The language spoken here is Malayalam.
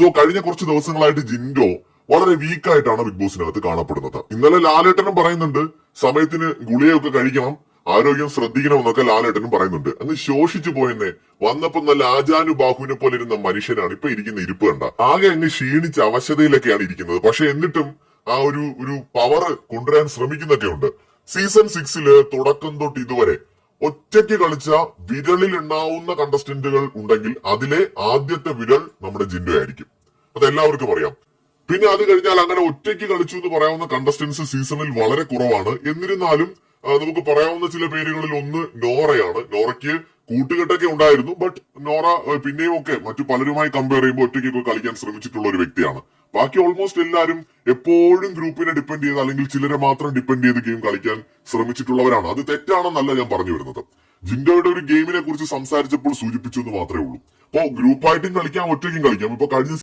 സോ കഴിഞ്ഞ കുറച്ച് ദിവസങ്ങളായിട്ട് ജിൻഡോ വളരെ വീക്കായിട്ടാണ് ബിഗ് ബോസിനകത്ത് കാണപ്പെടുന്നത്. ഇന്നലെ ലാലേട്ടനും പറയുന്നുണ്ട് സമയത്തിന് ഗുളികയൊക്കെ കഴിക്കണം, ആരോഗ്യം ശ്രദ്ധിക്കണമെന്നൊക്കെ ലാലേട്ടനും പറയുന്നുണ്ട്. അന്ന് ശോഷിച്ചു പോയെന്നെ. വന്നപ്പോ നല്ല ആജാനുബാഹുവിനെ പോലെ ഇരുന്ന മനുഷ്യനാണ് ഇപ്പൊ ഇരിക്കുന്ന ഇരിപ്പ് കണ്ട. ആകെ അങ്ങ് ക്ഷീണിച്ച് അവശതയിലൊക്കെയാണ് ഇരിക്കുന്നത്. പക്ഷെ എന്നിട്ടും ആ ഒരു പവർ കൊണ്ടുവരാൻ ശ്രമിക്കുന്നൊക്കെ ഉണ്ട്. സീസൺ 6 തുടക്കം തൊട്ട് ഇതുവരെ ഒറ്റയ്ക്ക് കളിച്ച വിരലിൽ എണ്ണാവുന്ന കണ്ടസ്റ്റന്റുകൾ ഉണ്ടെങ്കിൽ അതിലെ ആദ്യത്തെ വിരൽ നമ്മുടെ ജിൻഡോ ആയിരിക്കും. അതെല്ലാവർക്കും അറിയാം. പിന്നെ അത് കഴിഞ്ഞാൽ അങ്ങനെ ഒറ്റയ്ക്ക് കളിച്ചു എന്ന് പറയാവുന്ന കണ്ടസ്റ്റൻസ് സീസണിൽ വളരെ കുറവാണ്. എന്നിരുന്നാലും നമുക്ക് പറയാവുന്ന ചില പേരുകളിൽ ഒന്ന് നോറയാണ്. നോറയ്ക്ക് കൂട്ടുകെട്ടൊക്കെ ഉണ്ടായിരുന്നു. ബട്ട് നോറ പിന്നെയും ഒക്കെ മറ്റു പലരുമായി കമ്പയർ ചെയ്യുമ്പോൾ ഒറ്റയ്ക്കൊക്കെ കളിക്കാൻ ശ്രമിച്ചിട്ടുള്ള ഒരു വ്യക്തിയാണ്. ബാക്കി ഓൾമോസ്റ്റ് എല്ലാവരും എപ്പോഴും ഗ്രൂപ്പിനെ ഡിപ്പെൻഡ് ചെയ്ത് അല്ലെങ്കിൽ ചിലരെ മാത്രം ഡിപ്പെൻഡ് ചെയ്ത് ഗെയിം കളിക്കാൻ ശ്രമിച്ചിട്ടുള്ളവരാണ്. അത് തെറ്റാണെന്നല്ല ഞാൻ പറഞ്ഞു വരുന്നത്. ജിൻഡോയുടെ ഒരു ഗെയിമിനെ കുറിച്ച് സംസാരിച്ചപ്പോൾ സൂചിപ്പിച്ചു എന്ന് മാത്രമേ ഉള്ളൂ. അപ്പോ ഗ്രൂപ്പായിട്ടും കളിക്കാം, ഒറ്റയ്ക്കും കളിക്കാം. ഇപ്പൊ കഴിഞ്ഞ